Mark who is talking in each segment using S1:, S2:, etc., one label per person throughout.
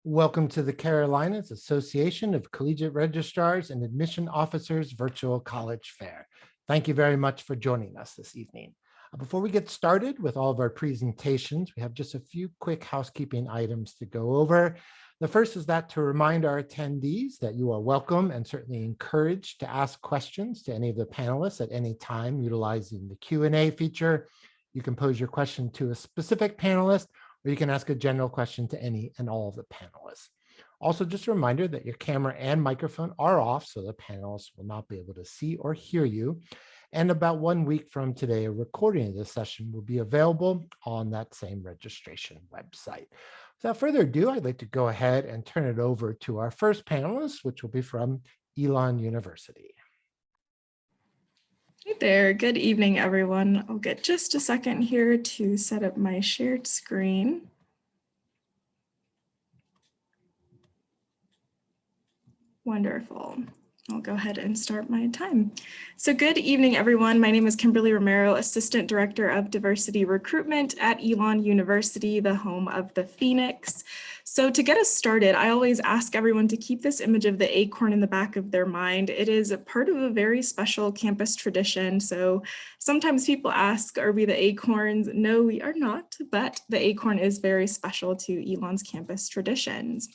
S1: Welcome to the Carolinas Association of Collegiate Registrars and Admission Officers Virtual College Fair. Thank you very much for joining us this evening. Before we get started with all of our presentations, we have just a few quick housekeeping items to go over. The first is that to remind our attendees that you are welcome and certainly encouraged to ask questions to any of the panelists at any time utilizing the Q&A feature. You can pose your question to a specific panelist, or you can ask a general question to any and all of the panelists. Also, just a reminder that your camera and microphone are off, so the panelists will not be able to see or hear you. And about 1 week from today, a recording of this session will be available on that same registration website. Without further ado, I'd like to go ahead and turn it over to our first panelist, which will be from Elon University.
S2: Hey there, good evening, everyone. I'll get just a second here to set up my shared screen. Wonderful. I'll go ahead and start my time. So good evening, everyone. My name is Kimberly Romero, Assistant Director of Diversity Recruitment at Elon University, the home of the Phoenix. So to get us started, I always ask everyone to keep this image of the acorn in the back of their mind. It is a part of a very special campus tradition. So sometimes people ask, are we the acorns? No, we are not, but the acorn is very special to Elon's campus traditions.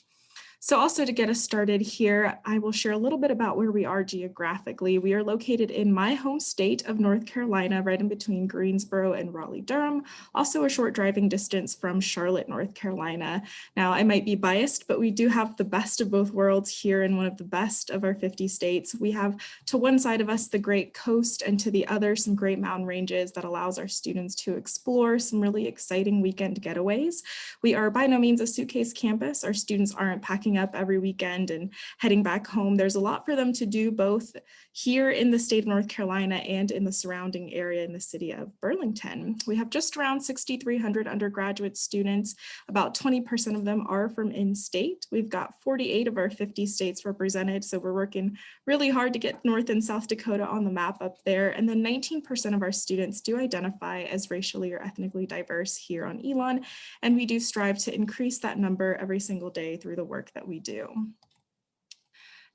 S2: So also to get us started here, I will share a little bit about where we are geographically. We are located in my home state of North Carolina, right in between Greensboro and Raleigh-Durham, also a short driving distance from Charlotte, North Carolina. Now, I might be biased, but we do have the best of both worlds here in one of the best of our 50 states. We have to one side of us the Great Coast and to the other some great mountain ranges that allows our students to explore some really exciting weekend getaways. We are by no means a suitcase campus. Our students aren't packing up every weekend and heading back home. There's a lot for them to do both here in the state of North Carolina and in the surrounding area in the city of Burlington. We have just around 6,300 undergraduate students. About 20% of them are from in-state. We've got 48 of our 50 states represented, so we're working really hard to get North and South Dakota on the map up there. And then 19% of our students do identify as racially or ethnically diverse here on Elon, and we do strive to increase that number every single day through the work that we do.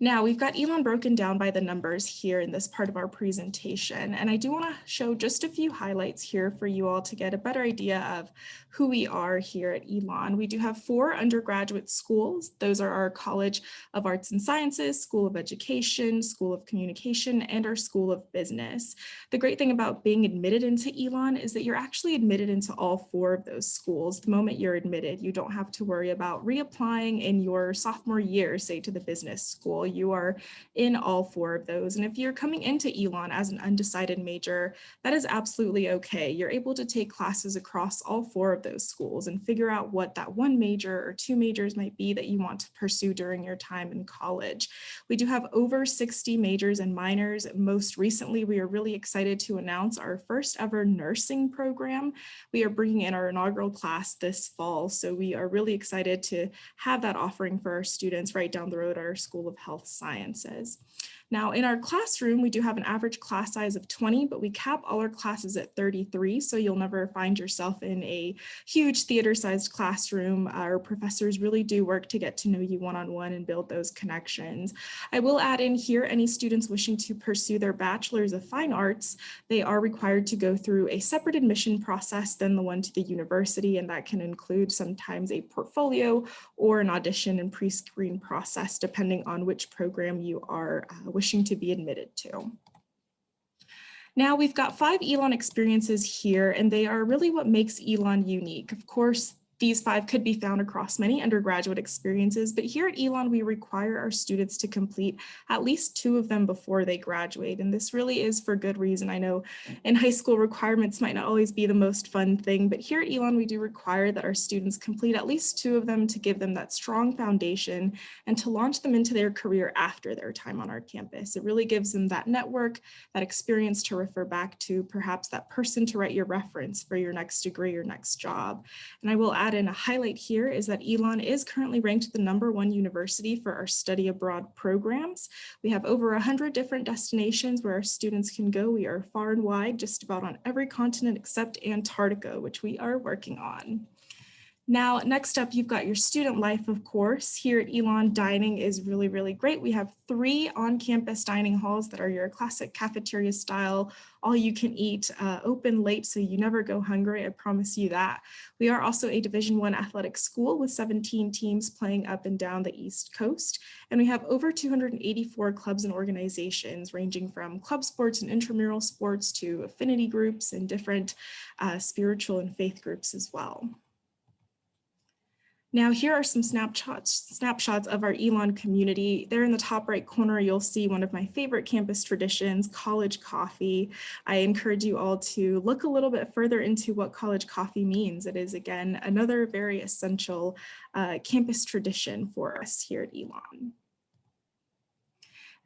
S2: Now, we've got Elon broken down by the numbers here in this part of our presentation, and I do want to show just a few highlights here for you all to get a better idea of who we are here at Elon. We do have 4 undergraduate schools. Those are our College of Arts and Sciences, School of Education, School of Communication, and our School of Business. The great thing about being admitted into Elon is that you're actually admitted into all 4 of those schools. The moment you're admitted, you don't have to worry about reapplying in your sophomore year, say to the business school. You are in all 4 of those. And if you're coming into Elon as an undecided major, that is absolutely okay. You're able to take classes across all 4 of those schools and figure out what that 1 major or 2 majors might be that you want to pursue during your time in college. We do have over 60 majors and minors. Most recently, we are really excited to announce our first ever nursing program. We are bringing in our inaugural class this fall. So we are really excited to have that offering for our students right down the road at our School of Health Sciences. Now, in our classroom, we do have an average class size of 20, but we cap all our classes at 33, so you'll never find yourself in a huge theater-sized classroom. Our professors really do work to get to know you one-on-one and build those connections. I will add in here any students wishing to pursue their Bachelor's of Fine Arts. They are required to go through a separate admission process than the one to the university, and that can include sometimes a portfolio or an audition and pre-screen process, depending on which program you are wishing to be admitted to. Now we've got 5 Elon experiences here, and they are really what makes Elon unique. Of course, these 5 could be found across many undergraduate experiences, but here at Elon, we require our students to complete at least 2 of them before they graduate. And this really is for good reason. I know in high school requirements might not always be the most fun thing, but here at Elon, we do require that our students complete at least 2 of them to give them that strong foundation and to launch them into their career after their time on our campus. It really gives them that network, that experience to refer back to, perhaps that person to write your reference for your next degree or next job. And I will add in a highlight here is that Elon is currently ranked the #1 university for our study abroad programs. We have over 100 different destinations where our students can go. We are far and wide, just about on every continent except Antarctica, which we are working on. Now, next up, you've got your student life, of course. Here at Elon, dining is really, really great. We have 3 on-campus dining halls that are your classic cafeteria style, all you can eat, open late so you never go hungry, I promise you that. We are also a Division I athletic school with 17 teams playing up and down the East Coast. And we have over 284 clubs and organizations ranging from club sports and intramural sports to affinity groups and different spiritual and faith groups as well. Now, here are some snapshots of our Elon community. There in the top right corner, you'll see one of my favorite campus traditions, college coffee. I encourage you all to look a little bit further into what college coffee means. It is, again, another very essential campus tradition for us here at Elon.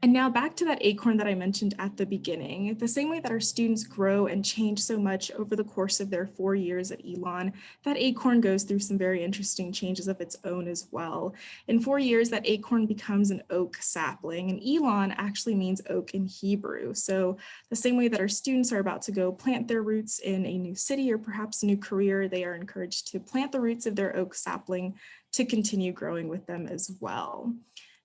S2: And now back to that acorn that I mentioned at the beginning. The same way that our students grow and change so much over the course of their 4 years at Elon, that acorn goes through some very interesting changes of its own as well. In 4 years, that acorn becomes an oak sapling, and Elon actually means oak in Hebrew. So the same way that our students are about to go plant their roots in a new city or perhaps a new career, they are encouraged to plant the roots of their oak sapling to continue growing with them as well.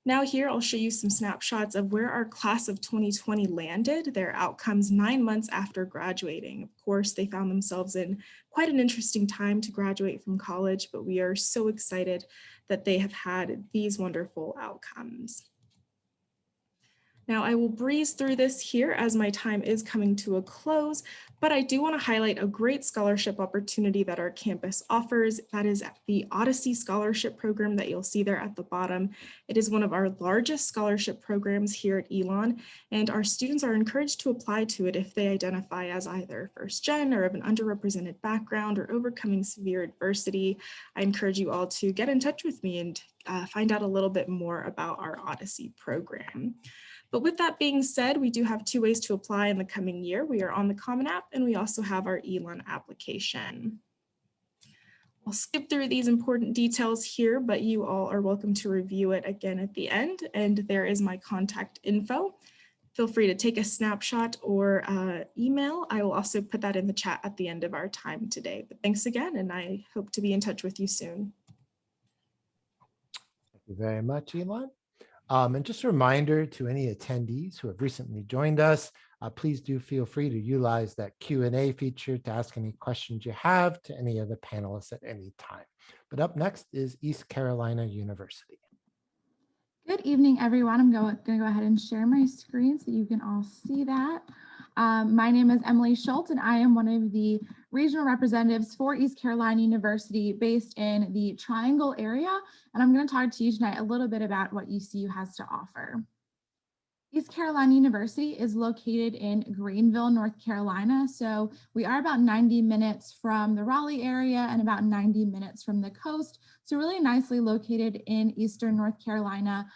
S2: Now here, I'll show you some snapshots of where our class of 2020 landed, their outcomes 9 months after graduating. Of course, they found themselves in quite an interesting time to graduate from college, but we are so excited that they have had these wonderful outcomes. Now, I will breeze through this here as my time is coming to a close, but I do want to highlight a great scholarship opportunity that our campus offers. That is the Odyssey Scholarship Program that you'll see there at the bottom. It is one of our largest scholarship programs here at Elon, and our students are encouraged to apply to it if they identify as either first gen or of an underrepresented background or overcoming severe adversity. I encourage you all to get in touch with me and find out a little bit more about our Odyssey program. But with that being said, we do have 2 ways to apply in the coming year. We are on the Common App, and we also have our Elon application. I'll skip through these important details here, but you all are welcome to review it again at the end. And there is my contact info. Feel free to take a snapshot or email. I will also put that in the chat at the end of our time today. But thanks again, and I hope to be in touch with you soon.
S1: Thank you very much, Elon. And just a reminder to any attendees who have recently joined us, please do feel free to utilize that Q&A feature to ask any questions you have to any of the panelists at any time. But up next is East Carolina University.
S3: Good evening, everyone. I'm going to go ahead and share my screen so you can all see that. My name is Emily Schultz, and I am one of the regional representatives for East Carolina University based in the Triangle area. And I'm going to talk to you tonight a little bit about what ECU has to offer. East Carolina University is located in Greenville, North Carolina. So we are about 90 minutes from the Raleigh area and about 90 minutes from the coast. So really nicely located in Eastern North Carolina.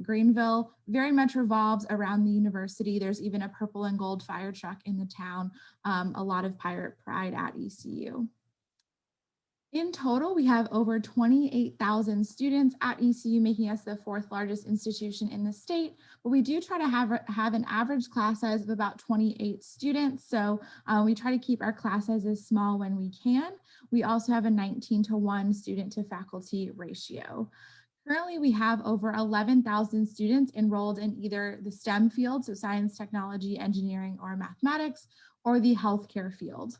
S3: Greenville very much revolves around the university. There's even a purple and gold fire truck in the town. A lot of pirate pride at ECU. In total, we have over 28,000 students at ECU, making us the 4th largest institution in the state. But we do try to have an average class size of about 28 students. So we try to keep our class sizes small when we can. We also have a 19-to-1 student to faculty ratio. Currently, we have over 11,000 students enrolled in either the STEM field, so science, technology, engineering, or mathematics, or the healthcare field.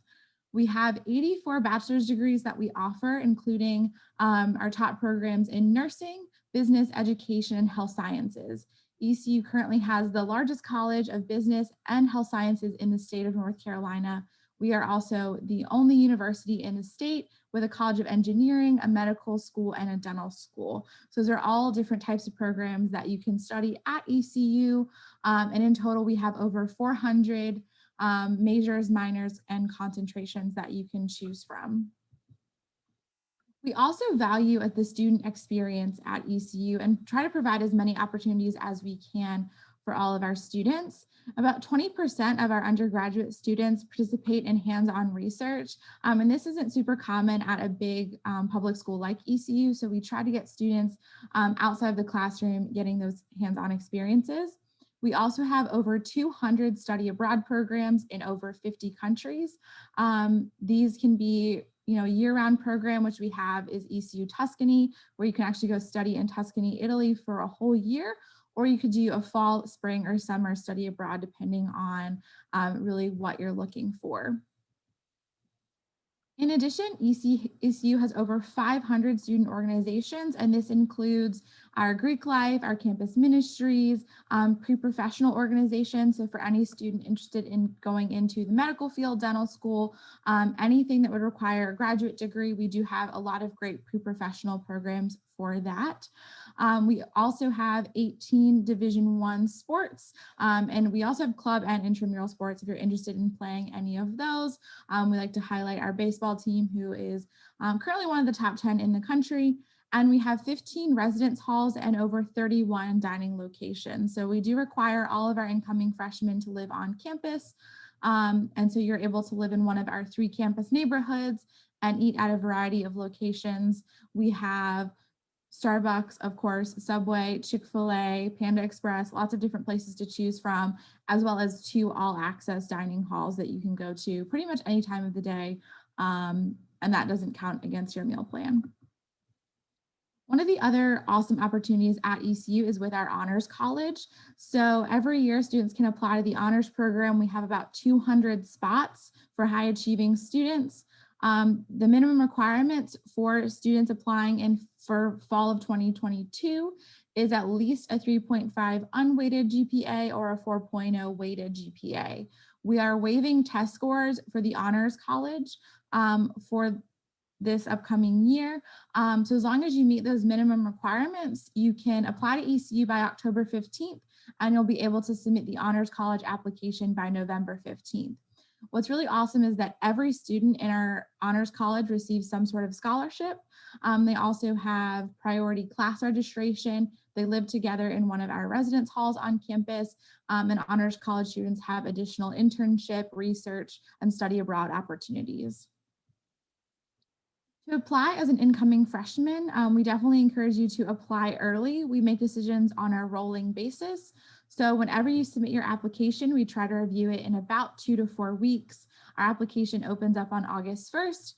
S3: We have 84 bachelor's degrees that we offer, including our top programs in nursing, business, education, and health sciences. ECU currently has the largest college of business and health sciences in the state of North Carolina. We are also the only university in the state with a college of engineering, a medical school, and a dental school. So those are all different types of programs that you can study at ECU. And in total, we have over 400 majors, minors, and concentrations that you can choose from. We also value the student experience at ECU and try to provide as many opportunities as we can for all of our students. About 20% of our undergraduate students participate in hands-on research, and this isn't super common at a big public school like ECU, so we try to get students outside of the classroom getting those hands-on experiences. We also have over 200 study abroad programs in over 50 countries. These can be year-round program, which we have, is ECU Tuscany, where you can actually go study in Tuscany, Italy for a whole year, or you could do a fall, spring, or summer study abroad, depending on really what you're looking for. In addition, ECU has over 500 student organizations, and this includes our Greek Life, our campus ministries, pre-professional organizations. So for any student interested in going into the medical field, dental school, anything that would require a graduate degree, we do have a lot of great pre-professional programs for that. We also have 18 Division I sports, and we also have club and intramural sports if you're interested in playing any of those. We like to highlight our baseball team, who is currently one of the top 10 in the country. And we have 15 residence halls and over 31 dining locations. So we do require all of our incoming freshmen to live on campus. And so you're able to live in one of our 3 campus neighborhoods and eat at a variety of locations. We have Starbucks, of course, Subway, Chick-fil-A, Panda Express, lots of different places to choose from, as well as 2 all-access dining halls that you can go to pretty much any time of the day. And that doesn't count against your meal plan. One of the other awesome opportunities at ECU is with our Honors College. So every year students can apply to the Honors Program. We have about 200 spots for high achieving students. The minimum requirements for students applying for fall of 2022 is at least a 3.5 unweighted GPA or a 4.0 weighted GPA. We are waiving test scores for the Honors College for this upcoming year. So as long as you meet those minimum requirements, you can apply to ECU by October 15th, and you'll be able to submit the Honors College application by November 15th. What's really awesome is that every student in our Honors College receives some sort of scholarship. They also have priority class registration. They live together in one of our residence halls on campus, and Honors College students have additional internship, research, and study abroad opportunities. To apply as an incoming freshman, we definitely encourage you to apply early. We make decisions on a rolling basis. So whenever you submit your application, we try to review it in about 2 to 4 weeks. Our application opens up on August 1st.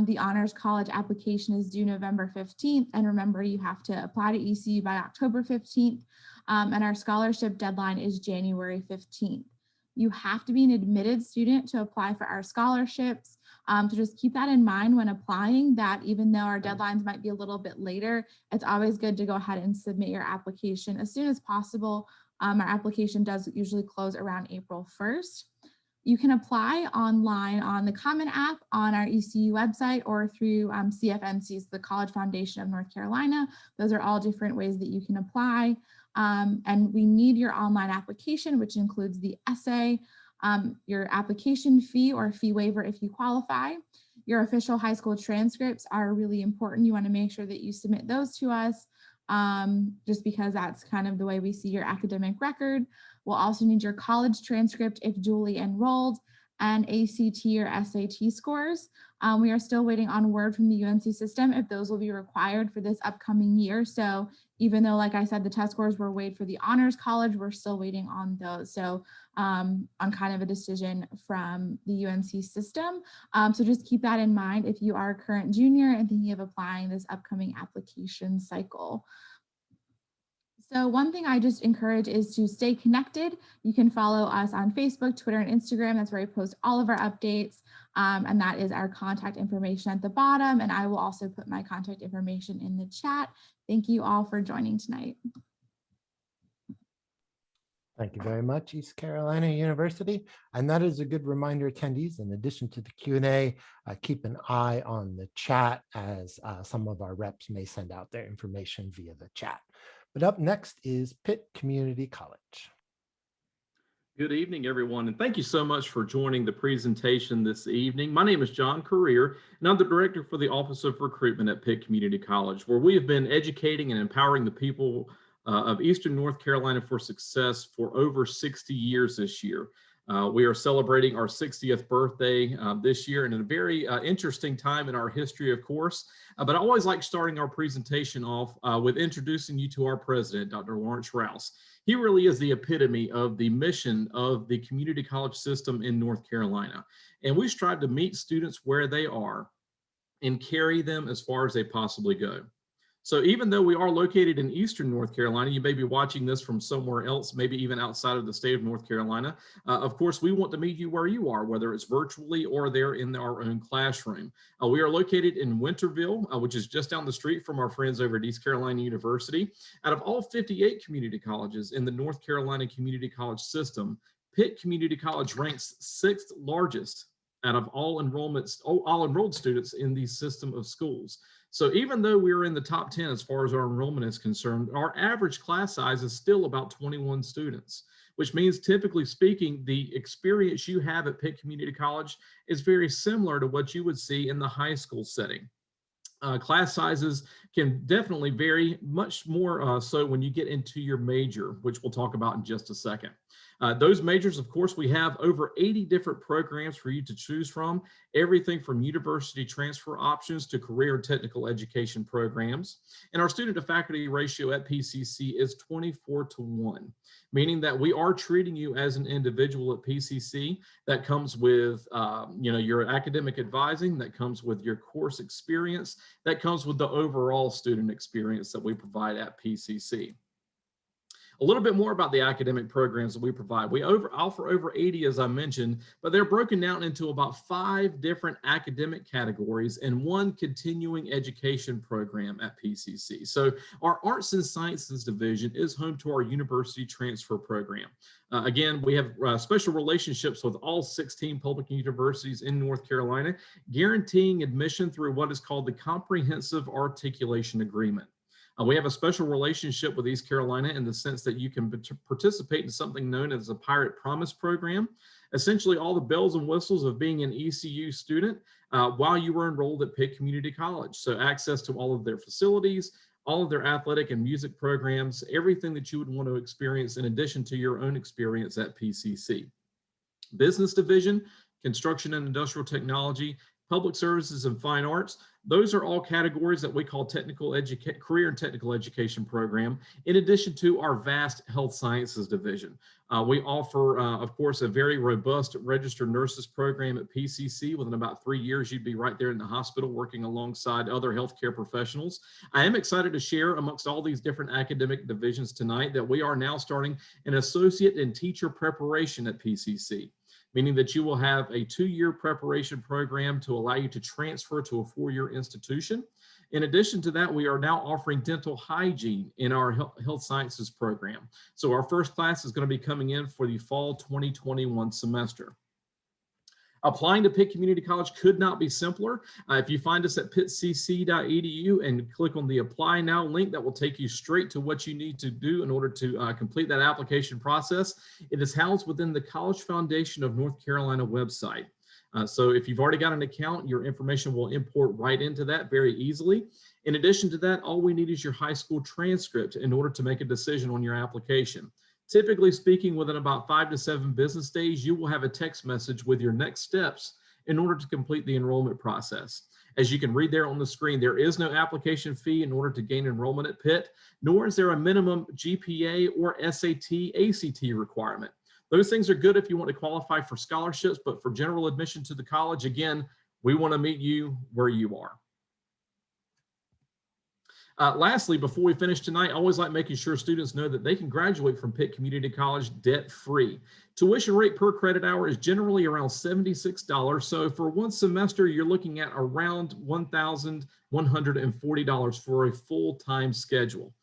S3: The Honors College application is due November 15th. And remember, you have to apply to ECU by October 15th. And our scholarship deadline is January 15th. You have to be an admitted student to apply for our scholarships. So just keep that in mind when applying, that even though our deadlines might be a little bit later, it's always good to go ahead and submit your application as soon as possible. Our application does usually close around April 1st. You can apply online on the Common App on our ECU website or through CFNC's, the College Foundation of North Carolina. Those are all different ways that you can apply. And we need your online application, which includes the essay, your application fee or fee waiver if you qualify. Your official high school transcripts are really important. You want to make sure that you submit those to us, just because that's kind of the way we see your academic record. We'll also need your college transcript if duly enrolled, and ACT or SAT scores. We are still waiting on word from the UNC system if those will be required for this upcoming year. So even though, like I said, the test scores were waived for the Honors College, we're still waiting on those. So on kind of a decision from the UNC system. So just keep that in mind if you are a current junior and thinking of applying this upcoming application cycle. So one thing I just encourage is to stay connected. You can follow us on Facebook, Twitter, and Instagram. That's where we post all of our updates. And that is our contact information at the bottom. And I will also put my contact information in the chat. Thank you all for joining tonight.
S1: Thank you very much, East Carolina University. And that is a good reminder, attendees, in addition to the Q&A, keep an eye on the chat as some of our reps may send out their information via the chat. But up next is Pitt Community College.
S4: Good evening, everyone, and thank you so much for joining the presentation this evening. My name is John Career, and I'm the Director for the Office of Recruitment at Pitt Community College, where we have been educating and empowering the people of Eastern North Carolina for success for over 60 years this year. We are celebrating our 60th birthday this year, and in a very interesting time in our history, of course. But I always like starting our presentation off with introducing you to our president, Dr. Lawrence Rouse. He really is the epitome of the mission of the community college system in North Carolina. And we strive to meet students where they are and carry them as far as they possibly go. So even though we are located in Eastern North Carolina, you may be watching this from somewhere else, maybe even outside of the state of North Carolina. Of course, we want to meet you where you are, whether it's virtually or there in our own classroom. We are located in Winterville, which is just down the street from our friends over at East Carolina University. Out of all 58 community colleges in the North Carolina Community College system, Pitt Community College ranks 6th largest out of all enrolled students in the system of schools. So even though we're in the top 10 as far as our enrollment is concerned, our average class size is still about 21 students, which means typically speaking, the experience you have at Pitt Community College is very similar to what you would see in the high school setting. Class sizes can definitely vary much more so when you get into your major, which we'll talk about in just a second. Those majors, of course, we have over 80 different programs for you to choose from, everything from university transfer options to career and technical education programs. And our student to faculty ratio at PCC is 24-1, meaning that we are treating you as an individual at PCC. That comes with your academic advising, that comes with your course experience, that comes with the overall student experience that we provide at PCC. A little bit more about the academic programs that we provide. We offer over 80, as I mentioned, but they're broken down into about 5 different academic categories and 1 continuing education program at PCC. So our Arts and Sciences division is home to our university transfer program. Again, we have special relationships with all 16 public universities in North Carolina, guaranteeing admission through what is called the Comprehensive Articulation Agreement. We have a special relationship with East Carolina in the sense that you can participate in something known as a Pirate Promise program. Essentially, all the bells and whistles of being an ECU student while you were enrolled at Pitt Community College. So access to all of their facilities, all of their athletic and music programs, everything that you would want to experience in addition to your own experience at PCC. Business division, construction and industrial technology, public services and fine arts. Those are all categories that we call career and technical education program, in addition to our vast health sciences division. We offer, of course, a very robust registered nurses program at PCC. Within about 3 years, you'd be right there in the hospital working alongside other healthcare professionals. I am excited to share amongst all these different academic divisions tonight that we are now starting an associate and teacher preparation at PCC, meaning that you will have a 2-year preparation program to allow you to transfer to a 4-year institution. In addition to that, we are now offering dental hygiene in our health sciences program. So our first class is going to be coming in for the fall 2021 semester. Applying to Pitt Community College could not be simpler. If you find us at pittcc.edu and click on the Apply Now link, that will take you straight to what you need to do in order to complete that application process. It is housed within the College Foundation of North Carolina website. So if you've already got an account, your information will import right into that very easily. In addition to that, all we need is your high school transcript in order to make a decision on your application. Typically speaking, within about 5 to 7 business days, you will have a text message with your next steps in order to complete the enrollment process. As you can read there on the screen, there is no application fee in order to gain enrollment at Pitt, nor is there a minimum GPA or SAT, ACT requirement. Those things are good if you want to qualify for scholarships, but for general admission to the college, again, we want to meet you where you are. Lastly, before we finish tonight, I always like making sure students know that they can graduate from Pitt Community College debt-free. Tuition rate per credit hour is generally around $76. So for 1 semester, you're looking at around $1,140 for a full-time schedule.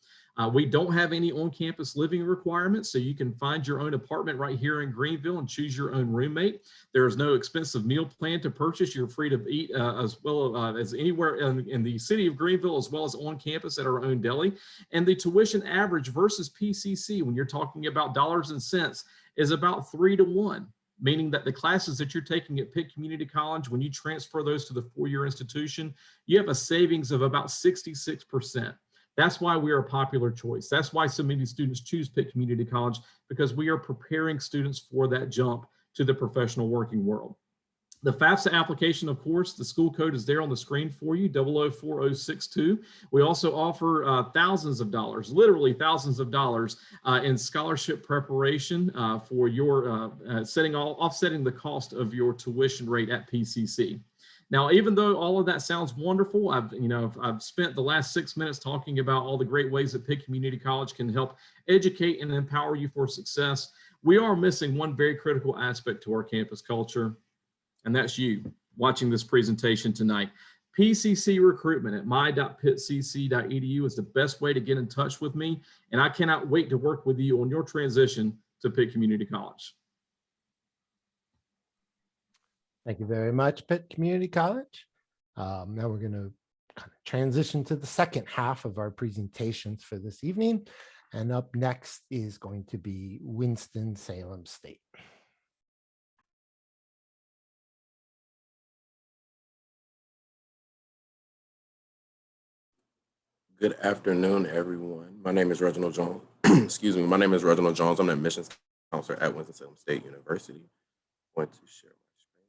S4: We don't have any on-campus living requirements, so you can find your own apartment right here in Greenville and choose your own roommate. There is no expensive meal plan to purchase. You're free to eat as well as anywhere in the city of Greenville, as well as on campus at our own deli. And the tuition average versus PCC, when you're talking about dollars and cents, is about 3-to-1. Meaning that the classes that you're taking at Pitt Community College, when you transfer those to the 4-year institution, you have a savings of about 66%. That's why we are a popular choice. That's why so many students choose Pitt Community College, because we are preparing students for that jump to the professional working world. The FAFSA application, of course, the school code is there on the screen for you, 004062. We also offer thousands of dollars, literally thousands of dollars in scholarship preparation for your offsetting the cost of your tuition rate at PCC. Now, even though all of that sounds wonderful, I've spent the last 6 minutes talking about all the great ways that Pitt Community College can help educate and empower you for success. We are missing one very critical aspect to our campus culture, and that's you watching this presentation tonight. PCC recruitment at my.pittcc.edu is the best way to get in touch with me, and I cannot wait to work with you on your transition to Pitt Community College.
S1: Thank you very much, Pitt Community College. Now we're going to kind of transition to the second half of our presentations for this evening. And up next is going to be Winston-Salem State.
S5: Good afternoon, everyone. My name is Reginald Jones. Excuse me. My name is Reginald Jones. I'm the admissions counselor at Winston-Salem State University. I'm going to share my screen.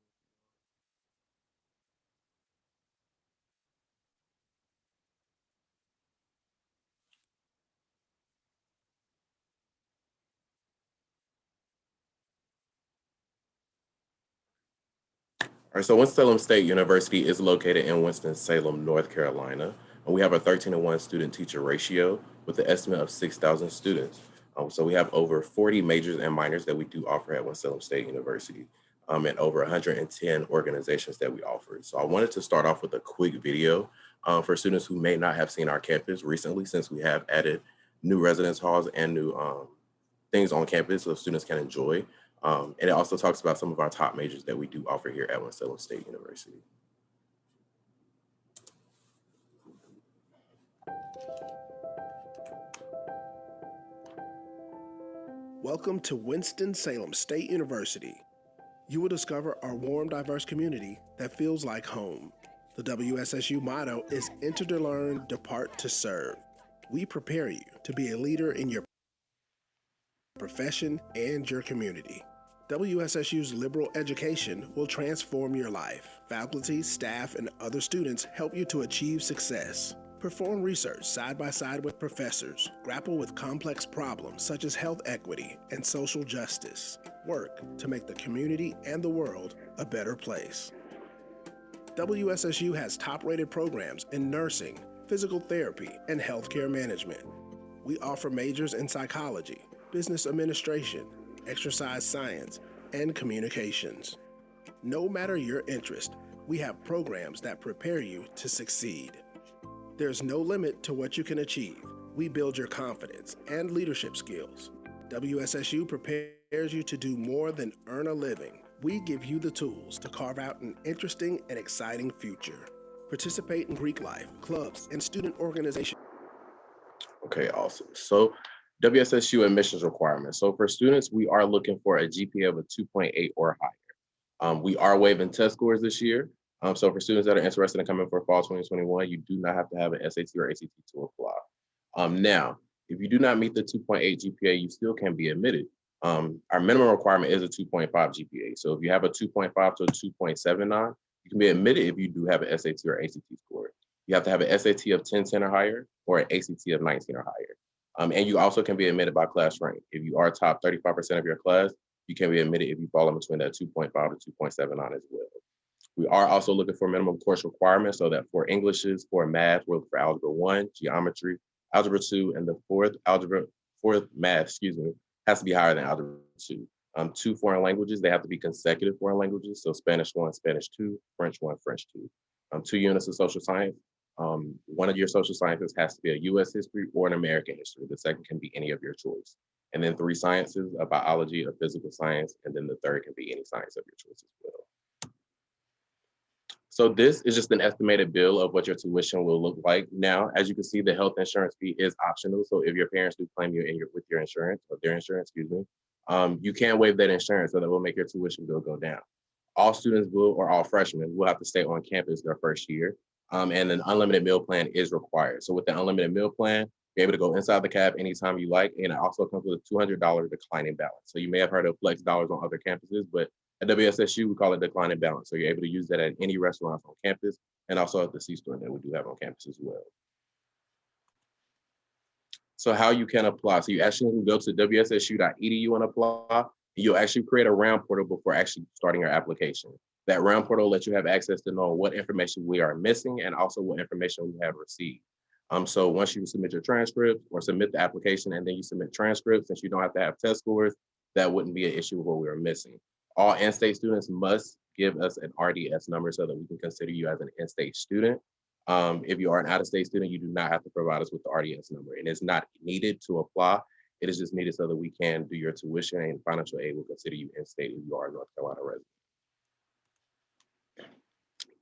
S5: All right, so Winston-Salem State University is located in Winston-Salem, North Carolina. And we have a 13-to-1 student-teacher ratio with an estimate of 6,000 students. So we have over 40 majors and minors that we do offer at Winston-Salem State University, and over 110 organizations that we offer. So I wanted to start off with a quick video for students who may not have seen our campus recently, since we have added new residence halls and new things on campus so students can enjoy. And it also talks about some of our top majors that we do offer here at Winston-Salem State University.
S6: Welcome to Winston-Salem State University. You will discover our warm, diverse community that feels like home. The WSSU motto is Enter to Learn, Depart to Serve. We prepare you to be a leader in your profession and your community. WSSU's liberal education will transform your life. Faculty, staff, and other students help you to achieve success. Perform research side by side with professors. Grapple with complex problems such as health equity and social justice. Work to make the community and the world a better place. WSSU has top-rated programs in nursing, physical therapy, and healthcare management. We offer majors in psychology, business administration, exercise science, and communications. No matter your interest, we have programs that prepare you to succeed. There's no limit to what you can achieve. We build your confidence and leadership skills. WSSU prepares you to do more than earn a living. We give you the tools to carve out an interesting and exciting future. Participate in Greek life, clubs, and student organizations.
S5: Okay, awesome. So WSSU admissions requirements. So for students, we are looking for a GPA of a 2.8 or higher. We are waiving test scores this year. So for students that are interested in coming for fall 2021, you do not have to have an SAT or ACT to apply. Now, if you do not meet the 2.8 GPA, you still can be admitted. Our minimum requirement is a 2.5 GPA. So if you have a 2.5 to a 2.79, you can be admitted if you do have an SAT or ACT score. You have to have an SAT of 1010 or higher, or an ACT of 19 or higher. And you also can be admitted by class rank. If you are top 35% of your class, you can be admitted if you fall in between that 2.5 to 2.79 as well. We are also looking for minimum course requirements, so that for Englishes, for math, we're looking for Algebra 1, Geometry, Algebra 2, and the fourth math, has to be higher than Algebra 2. 2 foreign languages, they have to be consecutive foreign languages, so Spanish 1, Spanish 2, French 1, French 2. 2 units of social science. One of your social sciences has to be a U.S. history or an American history. The second can be any of your choice. And then 3 sciences, a biology, a physical science, and then the third can be any science of your choice as well. So this is just an estimated bill of what your tuition will look like. Now, as you can see, the health insurance fee is optional. So if your parents do claim you with your insurance, or their insurance, you can waive that insurance, so that will make your tuition bill go down. All students will, or all freshmen will have to stay on campus their first year. And an unlimited meal plan is required. So with the unlimited meal plan, you're able to go inside the cab anytime you like. And it also comes with a $200 declining balance. So you may have heard of flex dollars on other campuses, but at WSSU, we call it declining balance. So you're able to use that at any restaurants on campus, and also at the C-store that we do have on campus as well. So how you can apply. So you actually can go to wssu.edu and apply. You'll actually create a round portal before actually starting your application. That round portal lets you have access to know what information we are missing and also what information we have received. So once you submit your transcript or submit the application and then you submit transcripts, since you don't have to have test scores, that wouldn't be an issue with what we are missing. All in-state students must give us an RDS number so that we can consider you as an in-state student. If you are an out-of-state student, you do not have to provide us with the RDS number, and it's not needed to apply. It is just needed so that we can do your tuition, and financial aid will consider you in-state if you are a North Carolina resident.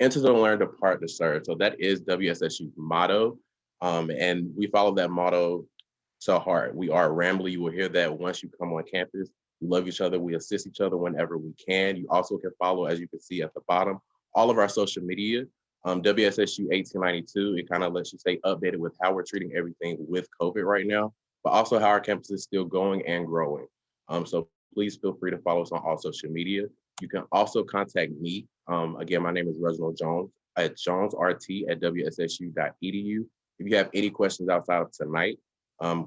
S5: Enter to learn, depart to serve. So that is WSSU's motto, and we follow that motto to heart. We are Rambly. You will hear that once you come on campus. We love each other. We assist each other whenever we can. You also can follow, as you can see at the bottom, all of our social media. WSSU 1892, it kind of lets you stay updated with how we're treating everything with COVID right now, but also how our campus is still going and growing. So please feel free to follow us on all social media. You can also contact me. Again, my name is Reginald Jones at jonesrt@wssu.edu. If you have any questions outside of tonight,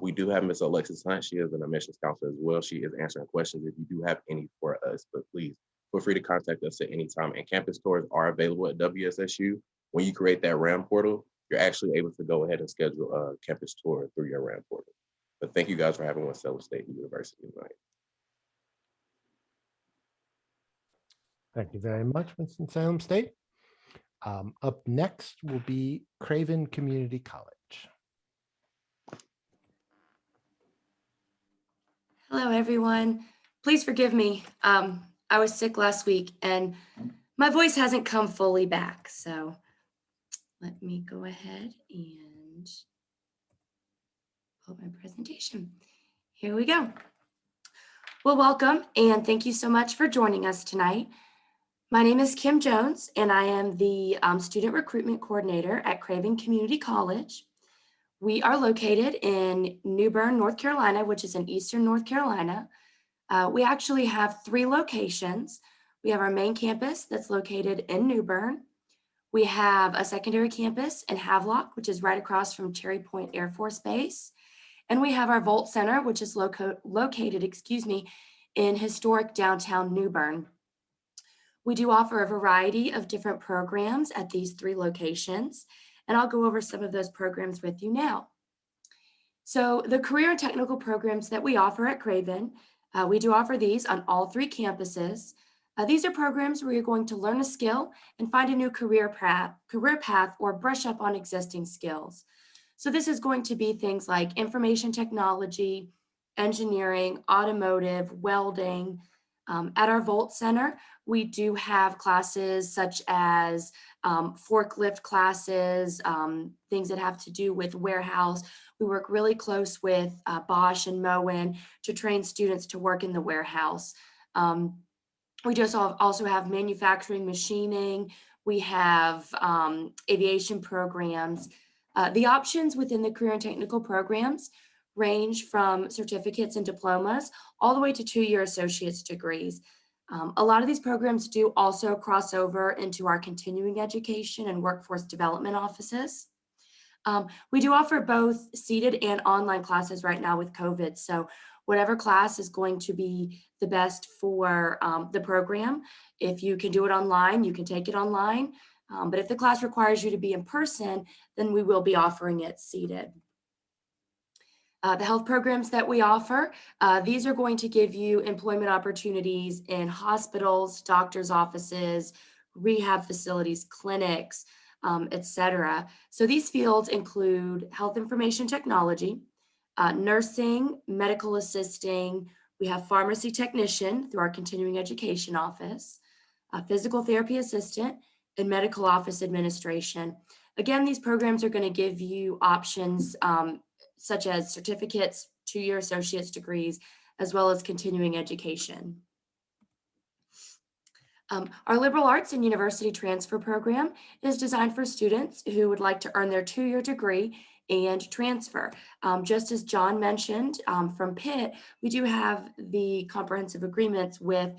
S5: we do have Miss Alexis Hunt. She is an admissions counselor as well. She is answering questions if you do have any for us, but please feel free to contact us at any time. And campus tours are available at WSSU. When you create that RAM portal, you're actually able to go ahead and schedule a campus tour through your RAM portal. But thank you guys for having Winston-Salem State University tonight.
S1: Thank you very much, Winston-Salem State. Up next will be Craven Community College.
S7: Hello, everyone. Please forgive me. I was sick last week and my voice hasn't come fully back. So let me go ahead and pull up my presentation. Here we go. Well, welcome and thank you so much for joining us tonight. My name is Kim Jones and I am the Student Recruitment Coordinator at Craven Community College. We are located in New Bern, North Carolina, which is in Eastern North Carolina. We actually have 3 locations. We have our main campus that's located in New Bern. We have a secondary campus in Havelock, which is right across from Cherry Point Air Force Base. And we have our Volt Center, which is located in historic downtown New Bern. We do offer a variety of different programs at these 3 locations, and I'll go over some of those programs with you now. So the career and technical programs that we offer at Craven, we do offer these on all 3 campuses. These are programs where you're going to learn a skill and find a new career path or brush up on existing skills. So this is going to be things like information technology, engineering, automotive, welding. At our Volt Center, we do have classes such as forklift classes, things that have to do with warehouse. We work really close with Bosch and Moen to train students to work in the warehouse. We just also have manufacturing, machining. We have aviation programs. The options within the career and technical programs range from certificates and diplomas all the way to 2-year associate's degrees. A lot of these programs do also cross over into our continuing education and workforce development offices. We do offer both seated and online classes right now with COVID. So whatever class is going to be the best for the program. If you can do it online, you can take it online. But if the class requires you to be in person, then we will be offering it seated. The health programs that we offer, these are going to give you employment opportunities in hospitals, doctors' offices, rehab facilities, clinics, etc. So these fields include health information technology, nursing, medical assisting. We have pharmacy technician through our continuing education office, physical therapy assistant, and medical office administration. Again, these programs are going to give you options such as certificates, 2-year associate's degrees, as well as continuing education. Our liberal arts and university transfer program is designed for students who would like to earn their 2-year degree and transfer. Just as John mentioned from Pitt, we do have the comprehensive agreements with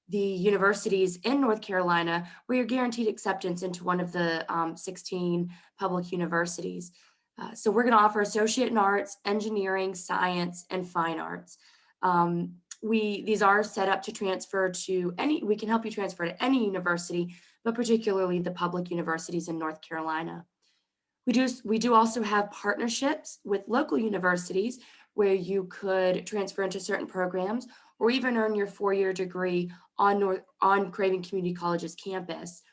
S7: the universities in North Carolina where you're guaranteed acceptance into one of the 16 public universities. So we're going to offer associate in arts, engineering, science, and fine arts. These are set up to transfer to we can help you transfer to any university, but particularly the public universities in North Carolina. We do also have partnerships with local universities where you could transfer into certain programs or even earn your 4-year degree on Craven Community College's campus.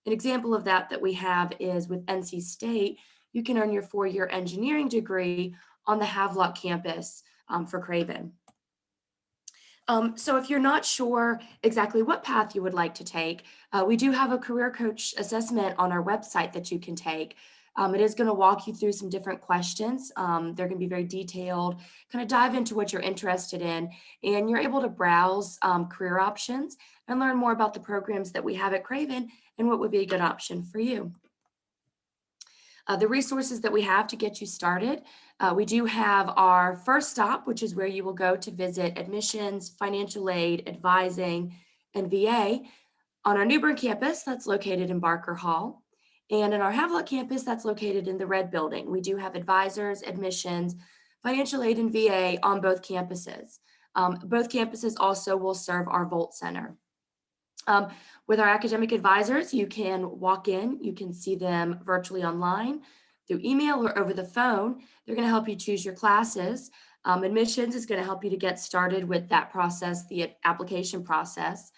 S7: An example of that we have is with NC State. You can earn your 4-year engineering degree on the Havelock campus for Craven. So if you're not sure exactly what path you would like to take, we do have a career coach assessment on our website that you can take. It is going to walk you through some different questions. They're going to be very detailed, kind of dive into what you're interested in, and you're able to browse career options and learn more about the programs that we have at Craven and what would be a good option for you. The resources that we have to get you started, we do have our first stop, which is where you will go to visit admissions, financial aid, advising, and VA on our New Bern campus that's located in Barker Hall. And in our Havelock campus, that's located in the red building. We do have advisors, admissions, financial aid, and VA on both campuses. Both campuses also will serve our Volt Center. With our academic advisors, you can walk in, you can see them virtually online, through email or over the phone. They're going to help you choose your classes. Admissions is going to help you to get started with that process, the application process.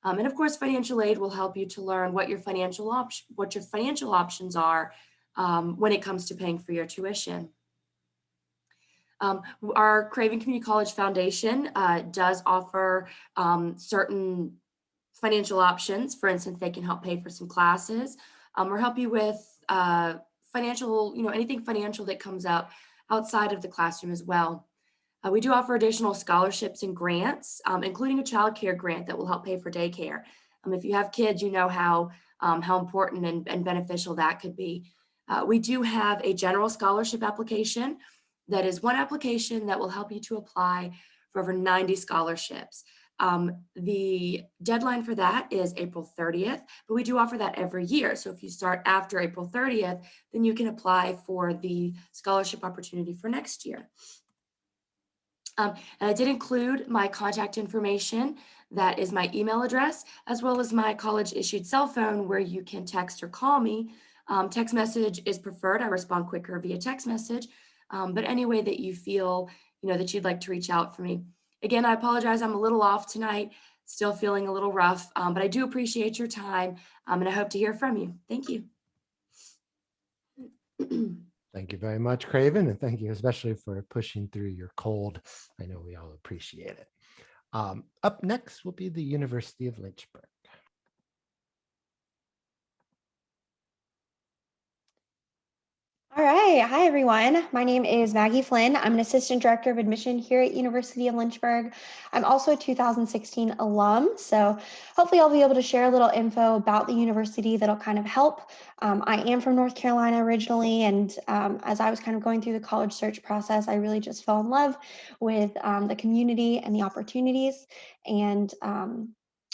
S7: And of course, financial aid will help you to learn what your financial options are when it comes to paying for your tuition. Our Craven Community College Foundation does offer certain financial options. For instance, they can help pay for some classes or help you with financial, anything financial that comes up outside of the classroom as well. We do offer additional scholarships and grants, including a child care grant that will help pay for daycare. If you have kids, you know how important and beneficial that could be. We do have a general scholarship application. That is one application that will help you to apply for over 90 scholarships. The deadline for that is April 30th, but we do offer that every year. So if you start after April 30th, then you can apply for the scholarship opportunity for next year. And I did include my contact information. That is my email address, as well as my college issued cell phone where you can text or call me. Text message is preferred. I respond quicker via text message, but any way that you feel, that you'd like to reach out for me. Again, I apologize. I'm a little off tonight, still feeling a little rough, but I do appreciate your time, and I hope to hear from you. Thank you.
S1: Thank you very much, Craven, and thank you especially for pushing through your cold. I know we all appreciate it. Up next will be the University of Lynchburg.
S8: All right. Hi, everyone. My name is Maggie Flynn. I'm an assistant director of admission here at University of Lynchburg. I'm also a 2016 alum, so hopefully I'll be able to share a little info about the university that'll kind of help. I am from North Carolina originally, and as I was kind of going through the college search process, I really just fell in love with the community and the opportunities, and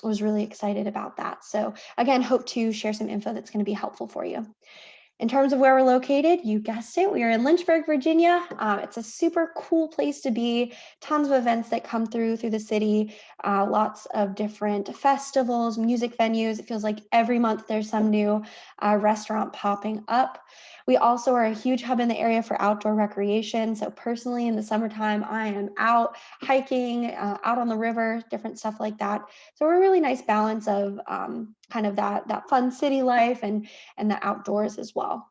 S8: was really excited about that. So again, hope to share some info that's going to be helpful for you. In terms of where we're located, you guessed it, we are in Lynchburg, Virginia. It's a super cool place to be, tons of events that come through the city, lots of different festivals, music venues. It feels like every month there's some new restaurant popping up. We also are a huge hub in the area for outdoor recreation. So personally, in the summertime, I am out hiking, out on the river, different stuff like that. So we're a really nice balance of kind of that fun city life and the outdoors as well.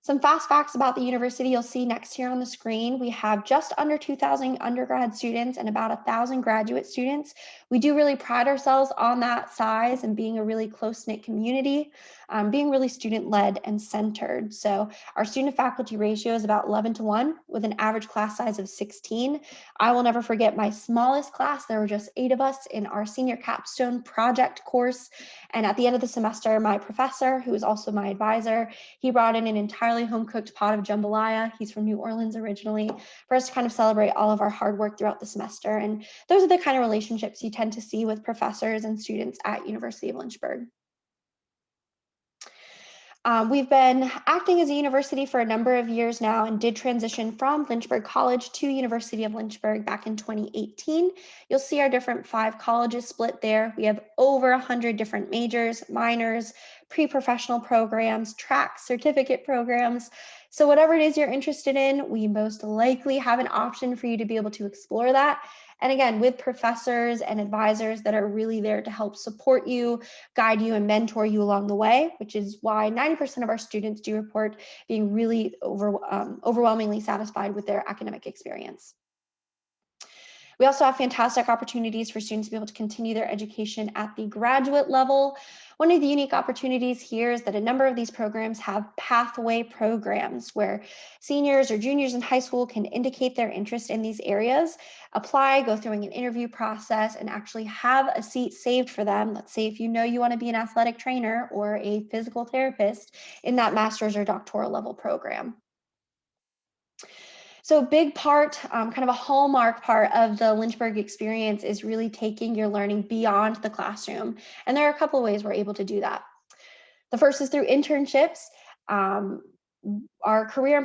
S8: Some fast facts about the university you'll see next here on the screen. We have just under 2,000 undergrad students and about 1,000 graduate students. We do really pride ourselves on that size and being a really close-knit community, being really student-led and centered. So our student-faculty ratio is about 11:1 with an average class size of 16. I will never forget my smallest class. There were just 8 of us in our senior capstone project course. And at the end of the semester, my professor, who is also my advisor, he brought in an entirely home-cooked pot of jambalaya. He's from New Orleans originally, for us to kind of celebrate all of our hard work throughout the semester. And those are the kind of relationships you tend to see with professors and students at University of Lynchburg. We've been acting as a university for a number of years now and did transition from Lynchburg College to University of Lynchburg back in 2018. You'll see our different 5 colleges split there. We have over 100 different majors, minors, pre-professional programs, track certificate programs. So whatever it is you're interested in, we most likely have an option for you to be able to explore that. And again, with professors and advisors that are really there to help support you, guide you, and mentor you along the way, which is why 90% of our students do report being really overwhelmingly satisfied with their academic experience. We also have fantastic opportunities for students to be able to continue their education at the graduate level. One of the unique opportunities here is that a number of these programs have pathway programs where seniors or juniors in high school can indicate their interest in these areas, apply, go through an interview process, and actually have a seat saved for them. Let's say if you know you want to be an athletic trainer or a physical therapist in that master's or doctoral level program. So a big part, kind of a hallmark part of the Lynchburg experience is really taking your learning beyond the classroom. And there are a couple of ways we're able to do that. The first is through internships. Our Career and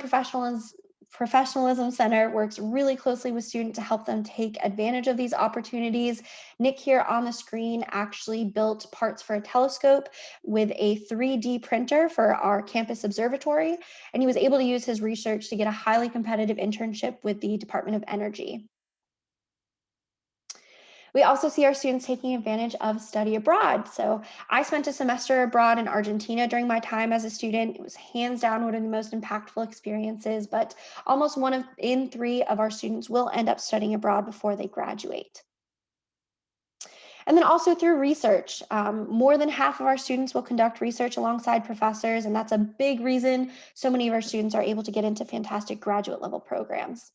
S8: Professionalism Center works really closely with students to help them take advantage of these opportunities. Nick here on the screen actually built parts for a telescope with a 3D printer for our campus observatory, and he was able to use his research to get a highly competitive internship with the Department of Energy. We also see our students taking advantage of study abroad. So I spent a semester abroad in Argentina during my time as a student. It was hands down one of the most impactful experiences, but almost 1 in 3 of our students will end up studying abroad before they graduate. And then also through research, more than half of our students will conduct research alongside professors, and that's a big reason so many of our students are able to get into fantastic graduate level programs.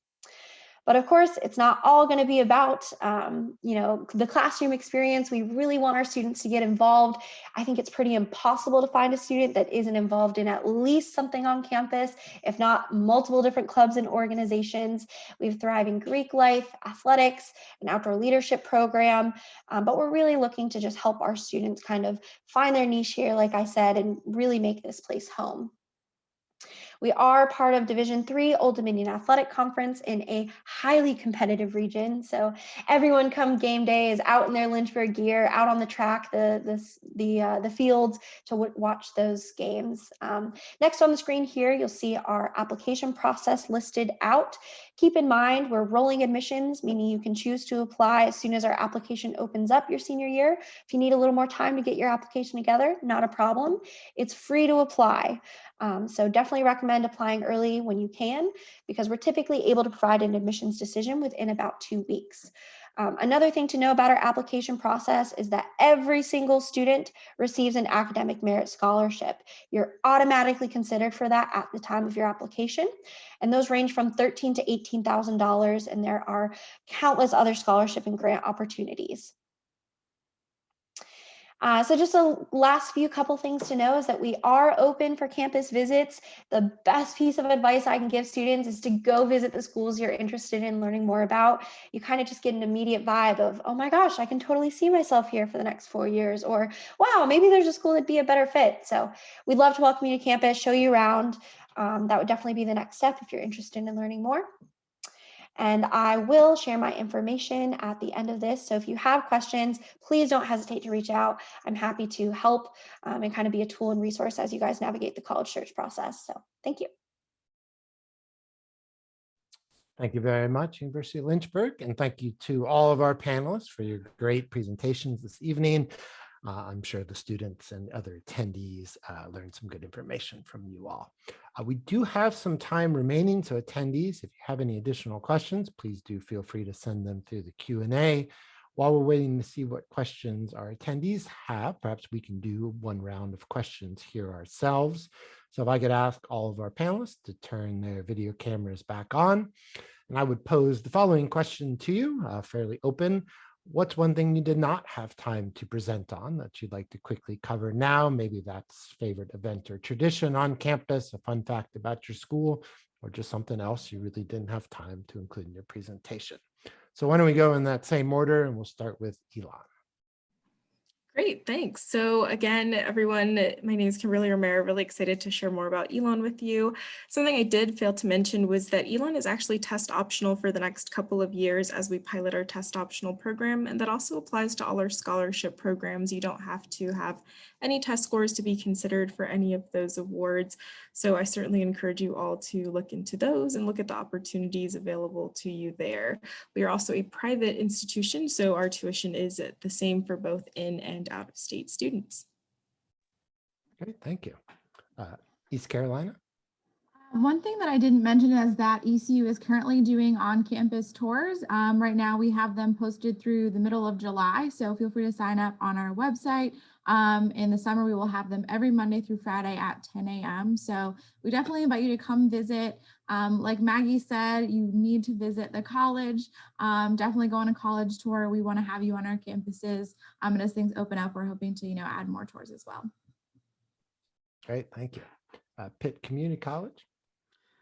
S8: But of course, it's not all going to be about, the classroom experience. We really want our students to get involved. I think it's pretty impossible to find a student that isn't involved in at least something on campus, if not multiple different clubs and organizations. We have thriving Greek life, athletics, an outdoor leadership program, but we're really looking to just help our students kind of find their niche here, like I said, and really make this place home. We are part of Division III Old Dominion Athletic Conference in a highly competitive region. So everyone come game day is out in their Lynchburg gear, out on the track, the fields to watch those games. Next on the screen here, you'll see our application process listed out. Keep in mind, we're rolling admissions, meaning you can choose to apply as soon as our application opens up your senior year. If you need a little more time to get your application together, not a problem. It's free to apply. So definitely recommend applying early when you can, because we're typically able to provide an admissions decision within about 2 weeks. Another thing to know about our application process is that every single student receives an academic merit scholarship. You're automatically considered for that at the time of your application. And those range from $13,000 to $18,000, and there are countless other scholarship and grant opportunities. So just a last few couple things to know is that we are open for campus visits. The best piece of advice I can give students is to go visit the schools you're interested in learning more about. You kind of just get an immediate vibe of, oh my gosh, I can totally see myself here for the next 4 years, or wow, maybe there's a school that'd be a better fit. So we'd love to welcome you to campus, show you around. That would definitely be the next step if you're interested in learning more. And I will share my information at the end of this. So if you have questions, please don't hesitate to reach out. I'm happy to help and kind of be a tool and resource as you guys navigate the college search process. So thank you.
S1: Thank you very much, University of Lynchburg, and thank you to all of our panelists for your great presentations this evening. I'm sure the students and other attendees learned some good information from you all. We do have some time remaining, so attendees, if you have any additional questions, please do feel free to send them through the Q&A. While we're waiting to see what questions our attendees have, perhaps we can do one round of questions here ourselves. So if I could ask all of our panelists to turn their video cameras back on, and I would pose the following question to you, fairly open. What's one thing you did not have time to present on that you'd like to quickly cover now? Maybe that's favorite event or tradition on campus, a fun fact about your school, or just something else you really didn't have time to include in your presentation. So why don't we go in that same order, and we'll start with Elon.
S2: Great, thanks. So again, everyone, my name is Kimberly Romero, really excited to share more about Elon with you. Something I did fail to mention was that Elon is actually test optional for the next couple of years as we pilot our test optional program, and that also applies to all our scholarship programs. You don't have to have any test scores to be considered for any of those awards. So I certainly encourage you all to look into those and look at the opportunities available to you there. We are also a private institution, so our tuition is the same for both in and out of state students.
S1: Great, thank you. East Carolina?
S3: One thing that I didn't mention is that ECU is currently doing on-campus tours. Right now we have them posted through the middle of July, so feel free to sign up on our website. In the summer, we will have them every Monday through Friday at 10 a.m. So we definitely invite you to come visit. Like Maggie said, you need to visit the college. Definitely go on a college tour. We want to have you on our campuses. And as things open up, we're hoping to, add more tours as well.
S1: Great, thank you. Pitt Community College?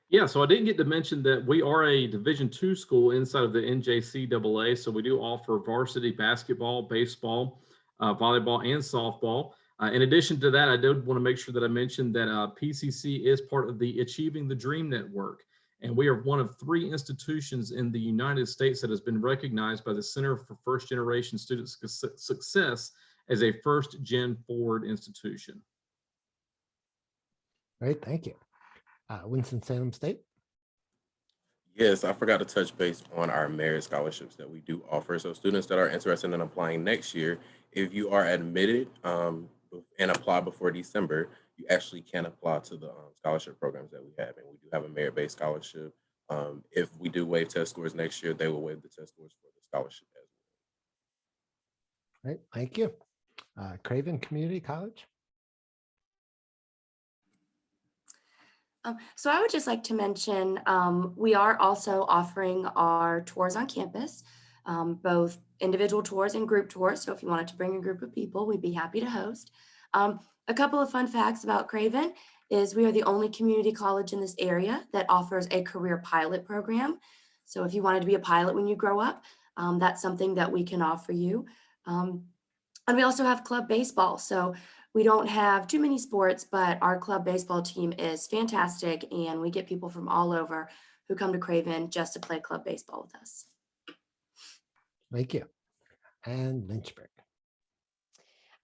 S4: Yeah, so I didn't get to mention that we are a Division II school inside of the NJCAA. So we do offer varsity basketball, baseball, volleyball, and softball. In addition to that, I did want to make sure that I mentioned that PCC is part of the Achieving the Dream Network. And we are one of 3 institutions in the United States that has been recognized by the Center for First Generation Student Success as a first gen forward institution.
S1: Great, thank you. Winston-Salem State?
S5: Yes, I forgot to touch base on our merit scholarships that we do offer. So students that are interested in applying next year, if you are admitted and apply before December, you actually can apply to the scholarship programs that we have. And we do have a merit-based scholarship. If we do waive test scores next year, they will waive the test scores for the scholarship as well.
S1: Great, thank you. Craven Community College?
S7: So I would just like to mention, we are also offering our tours on campus, both individual tours and group tours. So if you wanted to bring a group of people, we'd be happy to host. A couple of fun facts about Craven is we are the only community college in this area that offers a career pilot program. So if you wanted to be a pilot when you grow up, that's something that we can offer you. And we also have club baseball. So we don't have too many sports, but our club baseball team is fantastic, and we get people from all over who come to Craven just to play club baseball with us.
S1: Thank you. And Lynchburg?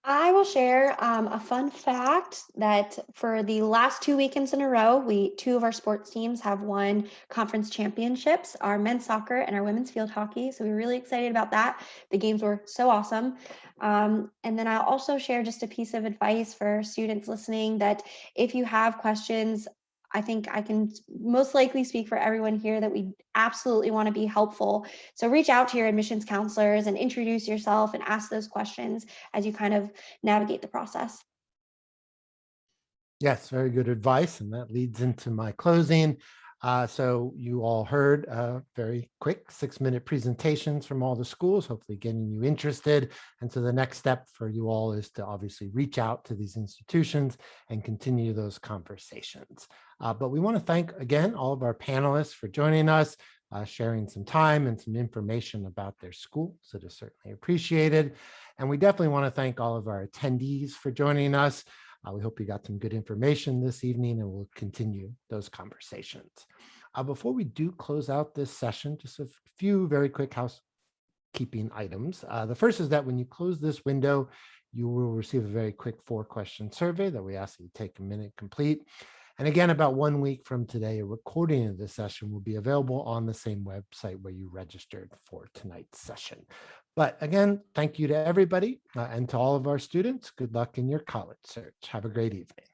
S8: I will share a fun fact that for the last 2 weekends in a row, 2 of our sports teams have won conference championships, our men's soccer and our women's field hockey. So we're really excited about that. The games were so awesome. And then I'll also share just a piece of advice for students listening that if you have questions, I think I can most likely speak for everyone here that we absolutely want to be helpful. So reach out to your admissions counselors and introduce yourself and ask those questions as you kind of navigate the process.
S1: Yes, very good advice. And that leads into my closing. So you all heard very quick 6-minute presentations from all the schools, hopefully getting you interested. And so the next step for you all is to obviously reach out to these institutions and continue those conversations. But we want to thank again all of our panelists for joining us, sharing some time and some information about their schools. It is certainly appreciated. And we definitely want to thank all of our attendees for joining us. We hope you got some good information this evening, and we'll continue those conversations. Before we do close out this session, just a few very quick housekeeping items. The first is that when you close this window, you will receive a very quick 4-question survey that we ask that you take a minute complete. And again, about 1 week from today, a recording of this session will be available on the same website where you registered for tonight's session. But again, thank you to everybody and to all of our students. Good luck in your college search. Have a great evening.